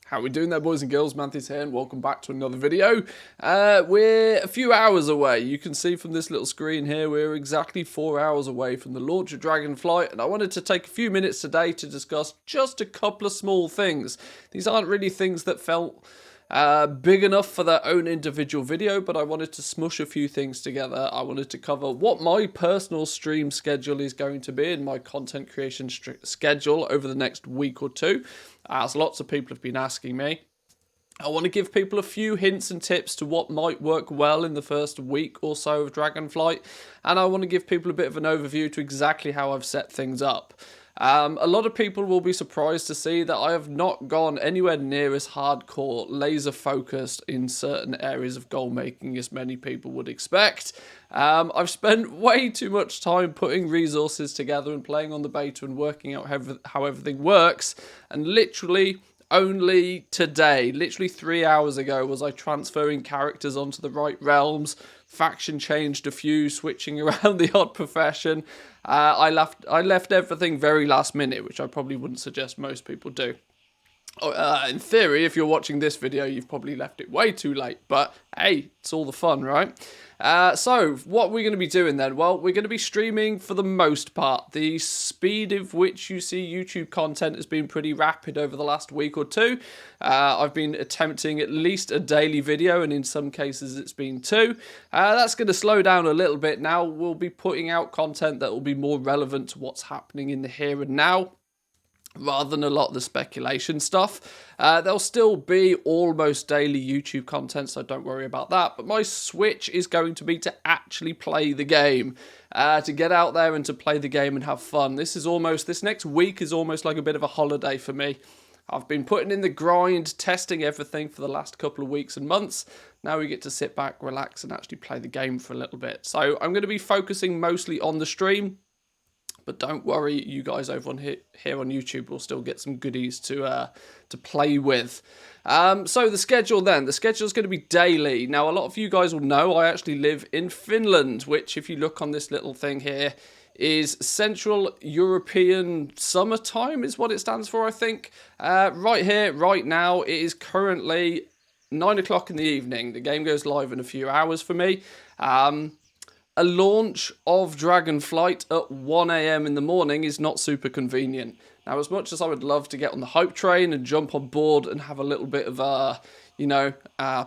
How we doing there, boys and girls? Manthieus here, and welcome back to another video. We're a few hours away. You can see from this little screen here, we're exactly 4 hours away from the launch of Dragonflight, and I wanted to take a few minutes today to discuss just a couple of small things. These aren't really things that felt big enough for their own individual video, but I wanted to smush a few things together. I wanted to cover what my personal stream schedule is going to be and my content creation schedule over the next week or two, as lots of people have been asking me. I want to give people a few hints and tips to what might work well in the first week or so of Dragonflight, and I want to give people a bit of an overview to exactly how I've set things up. A lot of people will be surprised to see that I have not gone anywhere near as hardcore, laser focused in certain areas of goal making as many people would expect. I've spent way too much time putting resources together and playing on the beta and working out how everything works, and literally only today, literally 3 hours ago, was I transferring characters onto the right realms. Faction changed a few, switching around the odd profession. I left everything very last minute, which I probably wouldn't suggest most people do. In theory, if you're watching this video, you've probably left it way too late, but hey, it's all the fun, right? So, what we're going to be doing then? Well, we're going to be streaming for the most part. The speed of which you see YouTube content has been pretty rapid over the last week or two. I've been attempting at least a daily video, and in some cases it's been two. That's going to slow down a little bit now. We'll be putting out content that will be more relevant to what's happening in the here and now, rather than a lot of the speculation stuff. There'll still be almost daily YouTube content, so don't worry about that. But my switch is going to be to actually play the game, to get out there and to play the game and have fun. This next week is almost like a bit of a holiday for me. I've been putting in the grind, testing everything for the last couple of weeks and months. Now we get to sit back, relax, and actually play the game for a little bit. So I'm going to be focusing mostly on the stream. But don't worry, you guys over on here on YouTube will still get some goodies to play with. So the schedule then. The schedule is going to be daily. Now, a lot of you guys will know I actually live in Finland, which, if you look on this little thing here, is Central European Summertime is what it stands for, I think. Right here, right now, it is currently 9 o'clock in the evening. The game goes live in a few hours for me. A launch of Dragonflight at 1 AM in the morning is not super convenient. Now, as much as I would love to get on the hype train and jump on board and have a little bit of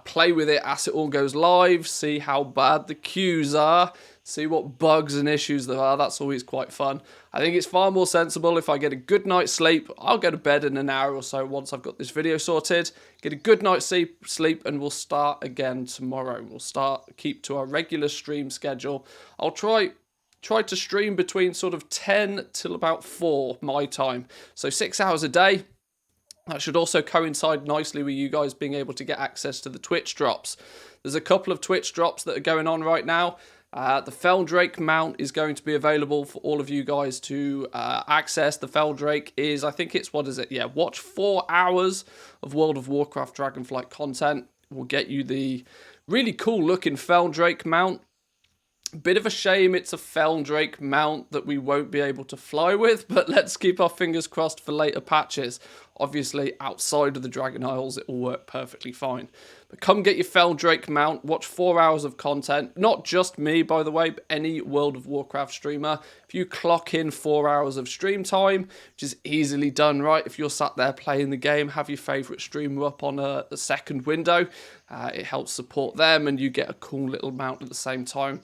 play with it as it all goes live, see how bad the queues are, see what bugs and issues there are, that's always quite fun. I think it's far more sensible if I get a good night's sleep. I'll go to bed in an hour or so once I've got this video sorted, get a good night's sleep, and we'll start again tomorrow. We'll keep to our regular stream schedule. I'll try to stream between sort of 10 till about 4 my time, so 6 hours a day. That should also coincide nicely with you guys being able to get access to the Twitch drops. There's a couple of Twitch drops that are going on right now. The Feldrake mount is going to be available for all of you guys to access. The Feldrake is, I think it's, watch 4 hours of World of Warcraft Dragonflight content. Will get you the really cool looking Feldrake mount. Bit of a shame it's a Feldrake mount that we won't be able to fly with, but let's keep our fingers crossed for later patches. Obviously, outside of the Dragon Isles, it will work perfectly fine. But come get your Feldrake mount, watch 4 hours of content. Not just me, by the way, but any World of Warcraft streamer. If you clock in 4 hours of stream time, which is easily done, right? If you're sat there playing the game, have your favourite streamer up on a second window. It helps support them, and you get a cool little mount at the same time.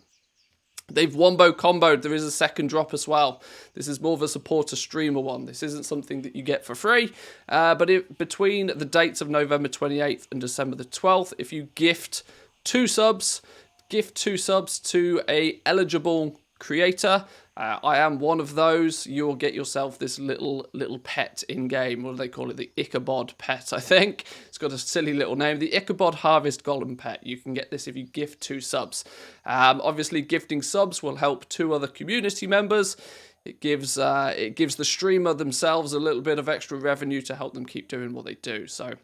They've wombo comboed. There is a second drop as well. This is more of a supporter streamer one. This isn't something that you get for free. But between the dates of November 28th and December the 12th, if you gift two subs to a eligible creator, I am one of those, you'll get yourself this little pet in-game. What do they call it? The Ichabod pet, I think. It's got a silly little name. The Ichabod Harvest Golem pet. You can get this if you gift 2 subs. Obviously, gifting subs will help 2 other community members. It gives the streamer themselves a little bit of extra revenue to help them keep doing what they do. So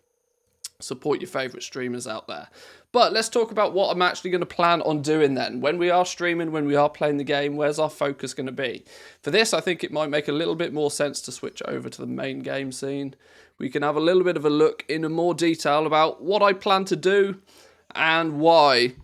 Support your favourite streamers out there. But let's talk about what I'm actually going to plan on doing then. When we are streaming, when we are playing the game, where's our focus going to be? For this, I think it might make a little bit more sense to switch over to the main game scene. We can have a little bit of a look in more detail about what I plan to do and why.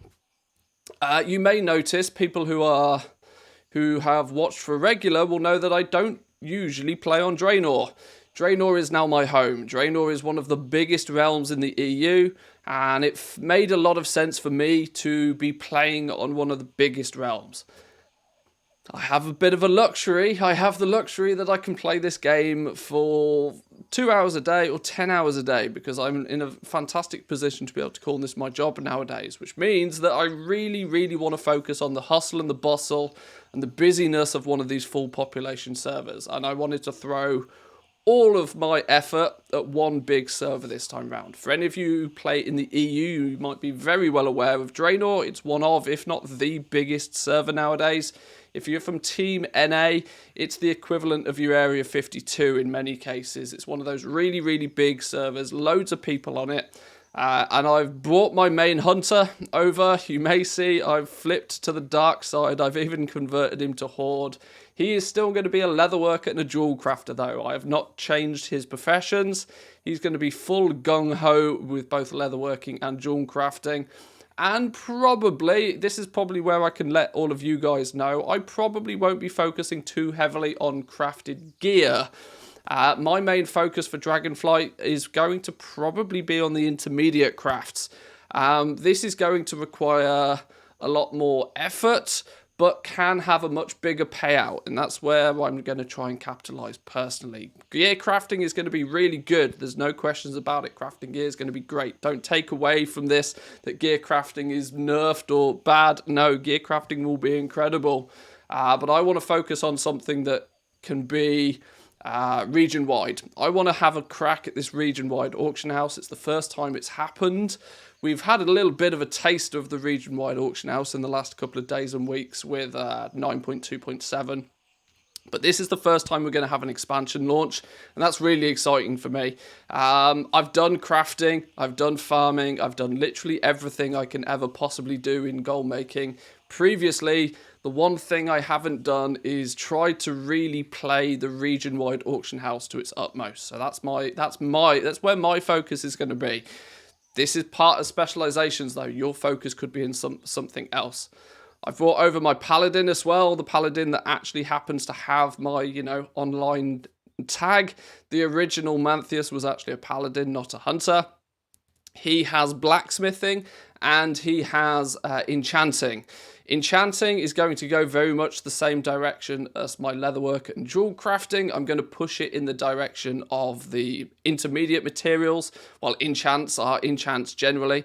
You may notice people who have watched for regular will know that I don't usually play on Draenor. Draenor is now my home. Draenor is one of the biggest realms in the EU, and it made a lot of sense for me to be playing on one of the biggest realms. I have a bit of a luxury. I have the luxury that I can play this game for 2 hours a day or 10 hours a day, because I'm in a fantastic position to be able to call this my job nowadays, which means that I really, really want to focus on the hustle and the bustle and the busyness of one of these full population servers. And I wanted to throw all of my effort at one big server this time round. For any of you who play in the EU, you might be very well aware of Draenor. It's one of, if not the biggest server nowadays. If you're from Team NA, it's the equivalent of your Area 52 in many cases. It's one of those really, really big servers, loads of people on it. And I've brought my main hunter over. You may see I've flipped to the dark side. I've even converted him to Horde. He is still going to be a leatherworker and a jewel crafter, though. I have not changed his professions. He's going to be full gung-ho with both leatherworking and jewel crafting. And probably, this is probably where I can let all of you guys know, I probably won't be focusing too heavily on crafted gear. My main focus for Dragonflight is going to probably be on the intermediate crafts. This is going to require a lot more effort, but can have a much bigger payout, and that's where I'm going to try and capitalize personally. Gear crafting is going to be really good. There's no questions about it. Crafting gear is going to be great. Don't take away from this that gear crafting is nerfed or bad. No, gear crafting will be incredible. But I want to focus on something that can be region-wide. I want to have a crack at this region-wide auction house. It's the first time it's happened. We've had a little bit of a taste of the region-wide auction house in the last couple of days and weeks with 9.2.7. But this is the first time we're going to have an expansion launch, and that's really exciting for me. I've done crafting, I've done farming, I've done literally everything I can ever possibly do in gold making. Previously, the one thing I haven't done is try to really play the region-wide auction house to its utmost. So that's where my focus is going to be. This is part of specializations, though. Your focus could be in something else. I've brought over my paladin as well, the paladin that actually happens to have my, online tag. The original Manthieus was actually a paladin, not a hunter. He has blacksmithing and he has enchanting. Enchanting is going to go very much the same direction as my leatherwork and jewel crafting. I'm going to push it in the direction of the intermediate materials, while enchants are enchants generally.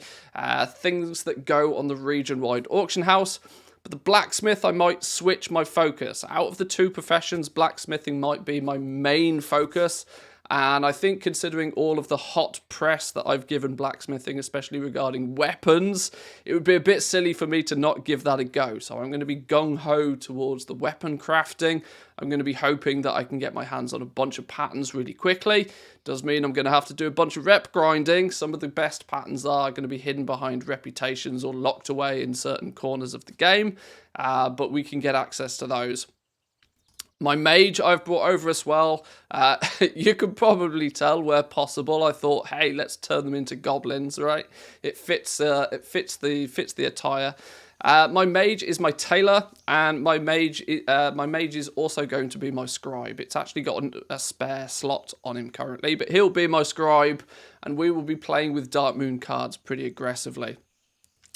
Things that go on the region-wide auction house. But the blacksmith, I might switch my focus. Out of the two professions, blacksmithing might be my main focus. And I think considering all of the hot press that I've given blacksmithing, especially regarding weapons, it would be a bit silly for me to not give that a go. So I'm going to be gung-ho towards the weapon crafting. I'm going to be hoping that I can get my hands on a bunch of patterns really quickly. Does mean I'm going to have to do a bunch of rep grinding. Some of the best patterns are going to be hidden behind reputations or locked away in certain corners of the game. But we can get access to those. My mage I've brought over as well. You can probably tell where possible. I thought, hey, let's turn them into goblins, right? It fits the attire. My mage is my tailor, and my mage is also going to be my scribe. It's actually got a spare slot on him currently, but he'll be my scribe, and we will be playing with Dark Moon cards pretty aggressively.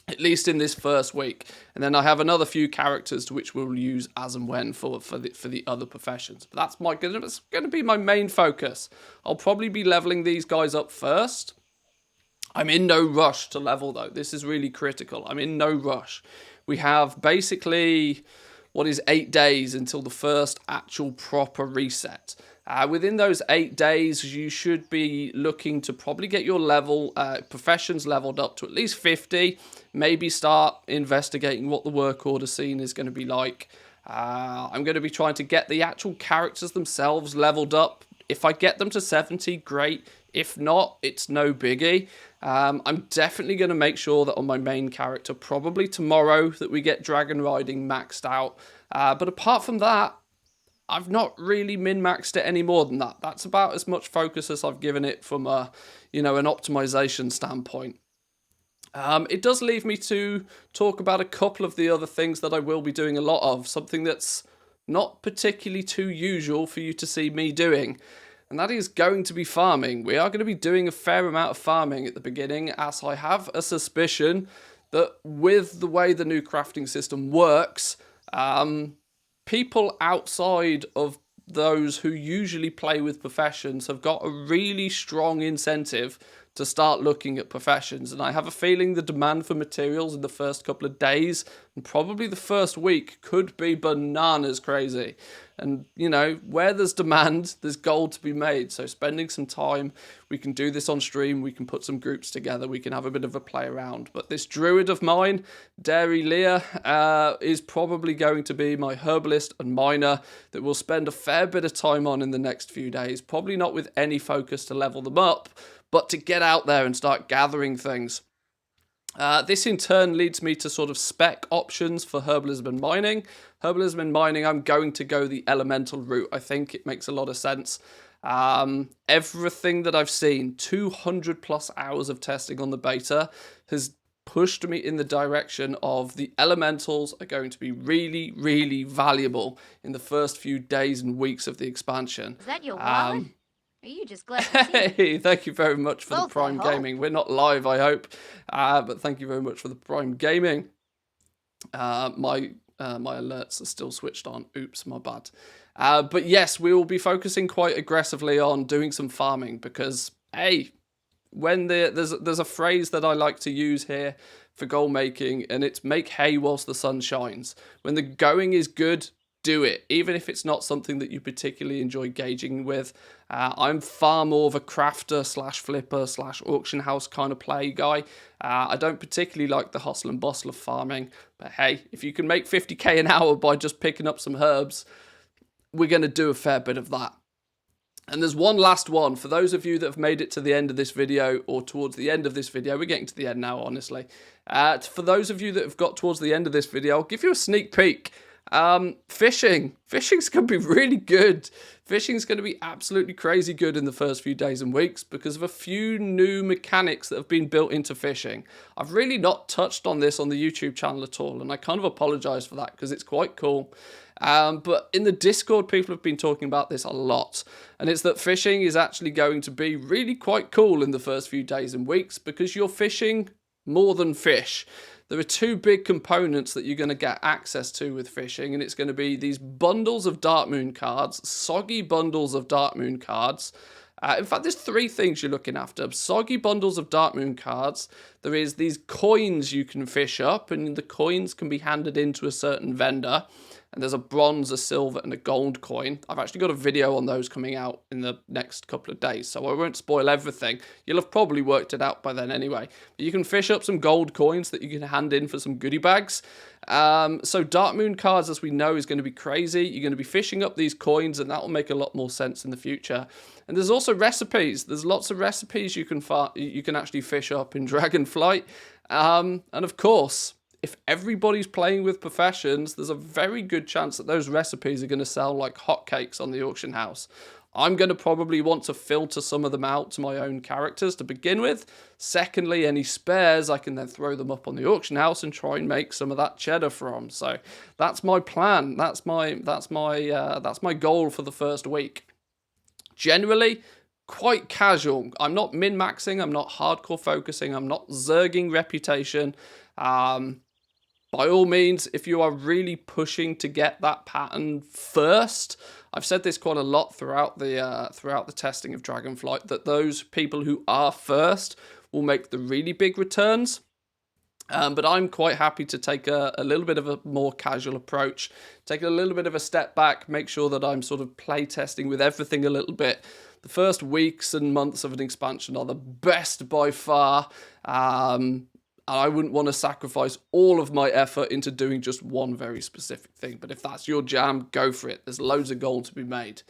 At least in this first week. And then I have another few characters to which we'll use as and when for the other professions. But that's going to be my main focus. I'll probably be leveling these guys up first. I'm in no rush to level, though. This is really critical. I'm in no rush. We have basically, 8 days until the first actual proper reset. Within those 8 days, you should be looking to probably get your professions leveled up to at least 50. Maybe start investigating what the work order scene is going to be like. I'm going to be trying to get the actual characters themselves leveled up. If I get them to 70, great. If not, it's no biggie. I'm definitely going to make sure that on my main character, probably tomorrow, that we get dragon riding maxed out. But apart from that, I've not really min-maxed it any more than that. That's about as much focus as I've given it from a, an optimization standpoint. It does leave me to talk about a couple of the other things that I will be doing a lot of, something that's not particularly too usual for you to see me doing, and that is going to be farming. We are going to be doing a fair amount of farming at the beginning, as I have a suspicion that with the way the new crafting system works, people outside of those who usually play with professions have got a really strong incentive to start looking at professions. And I have a feeling the demand for materials in the first couple of days and probably the first week could be bananas crazy. And, where there's demand, there's gold to be made. So spending some time, we can do this on stream, we can put some groups together, we can have a bit of a play around. But this druid of mine, Dairy Leah, is probably going to be my herbalist and miner that we'll spend a fair bit of time on in the next few days. Probably not with any focus to level them up, but to get out there and start gathering things. This in turn leads me to sort of spec options for herbalism and mining. Herbalism and mining, I'm going to go the elemental route. I think it makes a lot of sense. Everything that I've seen, 200 plus hours of testing on the beta, has pushed me in the direction of the elementals are going to be really, really valuable in the first few days and weeks of the expansion. Is that your wallet? Are you just glad to see me? Hey, thank you very much for the Both, I Prime hope. Gaming. We're not live, I hope, but thank you very much for the Prime Gaming. My alerts are still switched on. Oops, my bad. But yes, we will be focusing quite aggressively on doing some farming because, hey, when there's a phrase that I like to use here for goal making, and it's make hay whilst the sun shines. When the going is good, do it, even if it's not something that you particularly enjoy gauging with. I'm far more of a crafter / flipper / auction house kind of play guy. I don't particularly like the hustle and bustle of farming, but hey, if you can make 50k an hour by just picking up some herbs, we're going to do a fair bit of that. And there's one last one. For those of you that have made it to the end of this video, or towards the end of this video, we're getting to the end now, honestly. For those of you that have got towards the end of this video, I'll give you a sneak peek. Fishing's going to be really good. Fishing's going to be absolutely crazy good in the first few days and weeks because of a few new mechanics that have been built into fishing. I've really not touched on this on the YouTube channel at all, and I kind of apologize for that because it's quite cool. But in the Discord, people have been talking about this a lot, and it's that fishing is actually going to be really quite cool in the first few days and weeks because you're fishing more than fish. There are two big components that you're going to get access to with fishing, and it's going to be these bundles of Dark Moon cards, soggy bundles of Dark Moon cards. In fact, there's three things you're looking after. Soggy bundles of Dark Moon cards. There is these coins you can fish up, and the coins can be handed into a certain vendor. And there's a bronze, a silver, and a gold coin. I've actually got a video on those coming out in the next couple of days, so I won't spoil everything. You'll have probably worked it out by then anyway. But you can fish up some gold coins that you can hand in for some goodie bags. So Dark Moon cards, as we know, is going to be crazy. You're going to be fishing up these coins, and that will make a lot more sense in the future. And there's also recipes. There's lots of recipes you can actually fish up in Dragonflight. And of course, if everybody's playing with professions, there's a very good chance that those recipes are going to sell like hotcakes on the auction house. I'm going to probably want to filter some of them out to my own characters to begin with. Secondly, any spares, I can then throw them up on the auction house and try and make some of that cheddar from. So that's my plan. That's my goal for the first week. Generally, quite casual. I'm not min-maxing. I'm not hardcore focusing. I'm not zerging reputation. By all means, if you are really pushing to get that pattern first, I've said this quite a lot throughout the testing of Dragonflight, that those people who are first will make the really big returns. But I'm quite happy to take a little bit of a more casual approach, take a little bit of a step back, make sure that I'm sort of play testing with everything a little bit. The first weeks and months of an expansion are the best by far. I wouldn't want to sacrifice all of my effort into doing just one very specific thing. But if that's your jam, go for it. There's loads of gold to be made.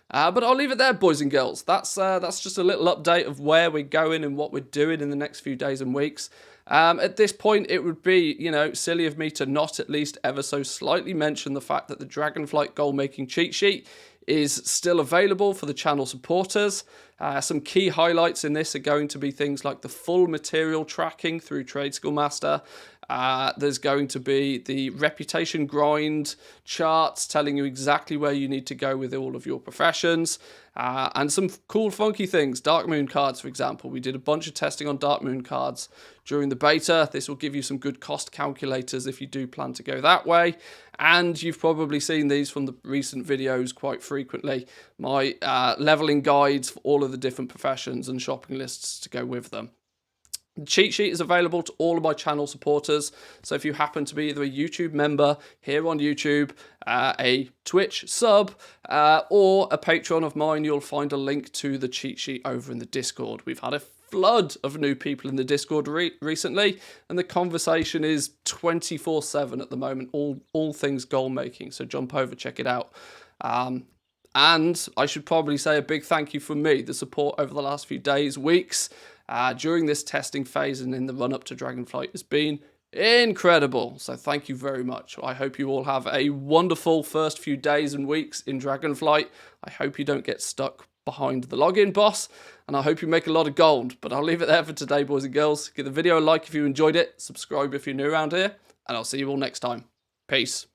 But I'll leave it there, boys and girls. That's just a little update of where we're going and what we're doing in the next few days and weeks. At this point, it would be, silly of me to not at least ever so slightly mention the fact that the Dragonflight goal-making cheat sheet is still available for the channel supporters. Some key highlights in this are going to be things like the full material tracking through Trade Skill Master. There's going to be the reputation grind charts telling you exactly where you need to go with all of your professions. And some cool funky things, Dark Moon cards, for example. We did a bunch of testing on Dark Moon cards during the beta. This will give you some good cost calculators if you do plan to go that way. And you've probably seen these from the recent videos quite frequently. My leveling guides for all of the different professions and shopping lists to go with them. The cheat sheet is available to all of my channel supporters, so if you happen to be either a YouTube member here on YouTube, a Twitch sub, or a patron of mine, you'll find a link to the cheat sheet over in the Discord. We've had a flood of new people in the Discord recently, and the conversation is 24/7 at the moment, all things goal making, so jump over, check it out. And I should probably say a big thank you from me. The support over the last few days, weeks, during this testing phase and in the run-up to Dragonflight has been incredible. So thank you very much. I hope you all have a wonderful first few days and weeks in Dragonflight. I hope you don't get stuck behind the login boss, and I hope you make a lot of gold. But I'll leave it there for today, boys and girls. Give the video a like if you enjoyed it, subscribe if you're new around here, and I'll see you all next time. Peace.